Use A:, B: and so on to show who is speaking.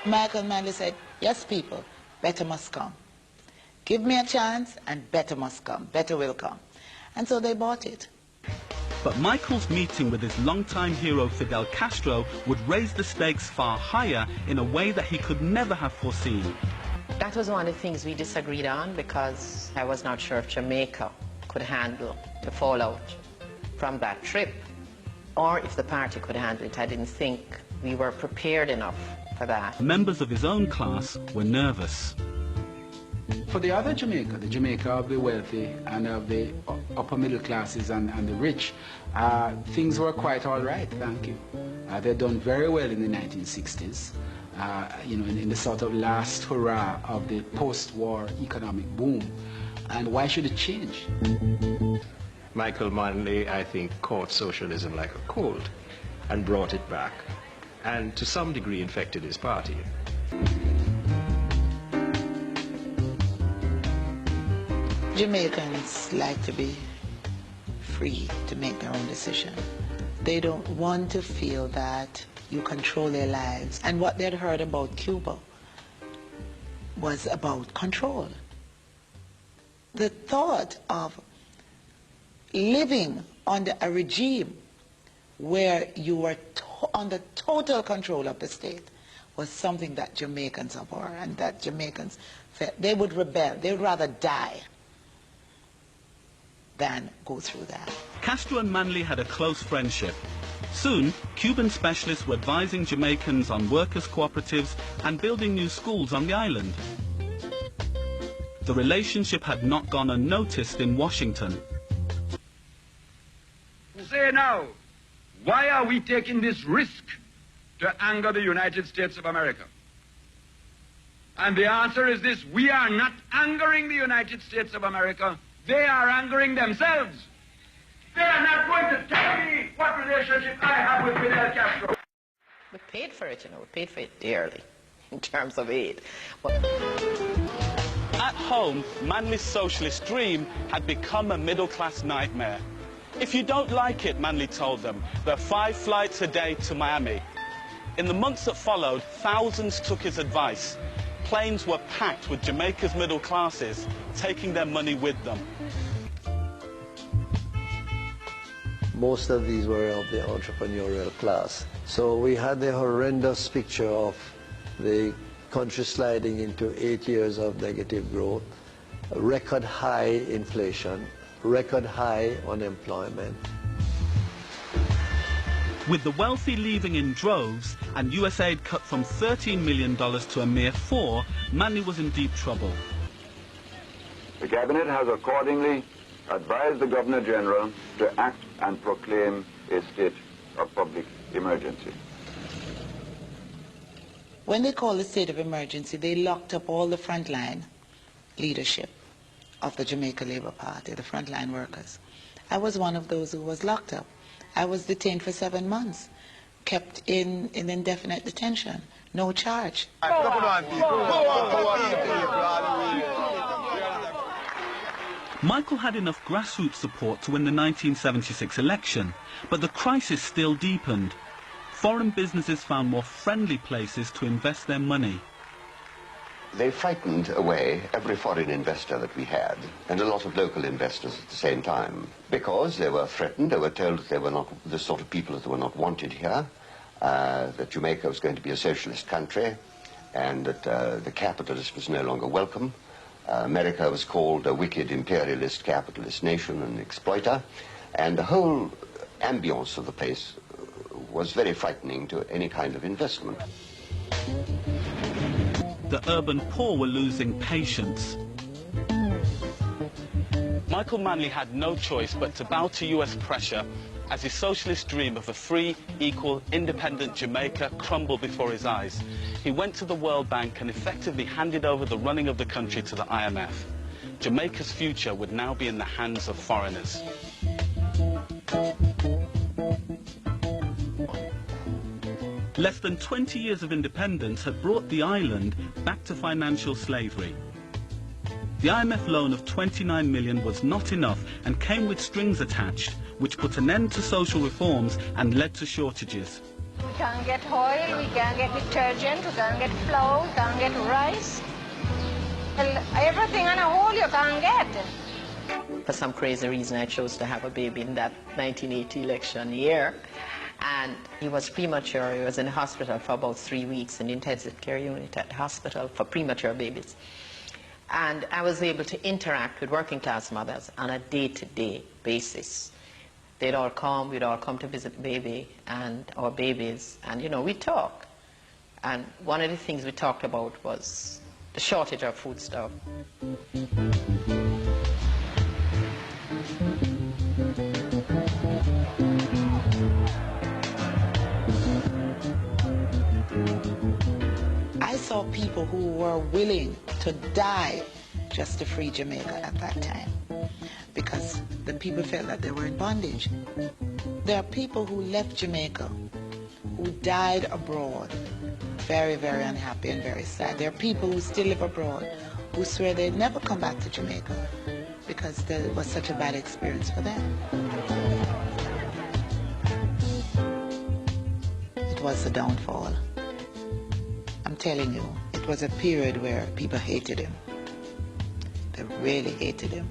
A: Michael Manley said, yes, people, better must come. Give me a chance and better must come, better will come. And so they bought it.
B: But Michael's meeting with his longtime hero Fidel Castro would raise the stakes far higher in a way that he could never have foreseen.
C: That was one of the things we disagreed on, because I was not sure if Jamaica could handle the fallout from that trip, or if the party could handle it. I didn't think we were prepared enough for that.
B: Members of his own class were nervous.
D: For the other Jamaica, the Jamaica of the wealthy and of the upper middle classes and the rich, things were quite all right, thank you. They'd done very well in the 1960s, you know, in the sort of last hurrah of the post-war economic boom. And why should it change?
E: Michael Manley, I think, caught socialism like a cold and brought it back, and to some degree infected his party.
A: Jamaicans like to be free to make their own decision. They don't want to feel that you control their lives. And what they'd heard about Cuba was about control. The thought of living under a regime where you were under total control of the state was something that Jamaicans abhor, and that Jamaicans felt they would rebel. They would rather die than go through that.
B: Castro and Manley had a close friendship. Soon, Cuban specialists were advising Jamaicans on workers' cooperatives and building new schools on the island. The relationship had not gone unnoticed in Washington.
F: Say now, why are we taking this risk to anger the United States of America? And the answer is this: we are not angering the United States of America. They are angering themselves. They are not going to tell me what relationship I have with Fidel Castro.
C: We paid for it, you know, we paid for it dearly in terms of aid.
B: At home, Manley's socialist dream had become a middle-class nightmare. If you don't like it, Manley told them, there are 5 flights a day to Miami. In the months that followed, thousands took his advice. Planes were packed with Jamaica's middle classes, taking their money with them.
G: Most of these were of the entrepreneurial class. So we had a horrendous picture of the country sliding into 8 years of negative growth, record high inflation, record high unemployment.
B: With the wealthy leaving in droves and US aid cut from $13 million to a mere $4, Manley was in deep trouble.
H: The Cabinet has accordingly advised the Governor-General to act and proclaim a state of public emergency.
A: When they called the state of emergency, they locked up all the frontline leadership of the Jamaica Labour Party, the frontline workers. I was one of those who was locked up. I was detained for 7 months, kept in indefinite detention, no charge.
B: Michael had enough grassroots support to win the 1976 election, but the crisis still deepened. Foreign businesses found more friendly places to invest their money.
I: They frightened away every foreign investor that we had, and a lot of local investors at the same time, because they were threatened. They were told that they were not the sort of people that were not wanted here, that Jamaica was going to be a socialist country, and that the capitalist was no longer welcome. America was called a wicked imperialist capitalist nation, an exploiter, and the whole ambience of the place was very frightening to any kind of investment.
B: The urban poor were losing patience. Michael Manley had no choice but to bow to US pressure as his socialist dream of a free, equal, independent Jamaica crumbled before his eyes. He went to the World Bank and effectively handed over the running of the country to the IMF. Jamaica's future would now be in the hands of foreigners. Less than 20 years of independence had brought the island back to financial slavery. The IMF loan of $29 million was not enough and came with strings attached, which put an end to social reforms and led to shortages.
J: We can't get oil, we can't get detergent, we can't get flour, we can't get rice. Well, everything on a whole you can't get.
C: For some crazy reason, I chose to have a baby in that 1980 election year. And he was premature. He was in the hospital for about 3 weeks in the intensive care unit at the hospital for premature babies. And I was able to interact with working class mothers on a day-to-day basis. They'd all come, we'd all come to visit the baby and our babies, and you know, we'd talk. And one of the things we talked about was the shortage of foodstuff.
A: I saw people who were willing to die just to free Jamaica at that time, because the people felt that they were in bondage. There are people who left Jamaica, who died abroad, very, very unhappy and very sad. There are people who still live abroad, who swear they'd never come back to Jamaica because there was such a bad experience for them. It was the downfall. I'm telling you, it was a period where people hated him. They really hated him.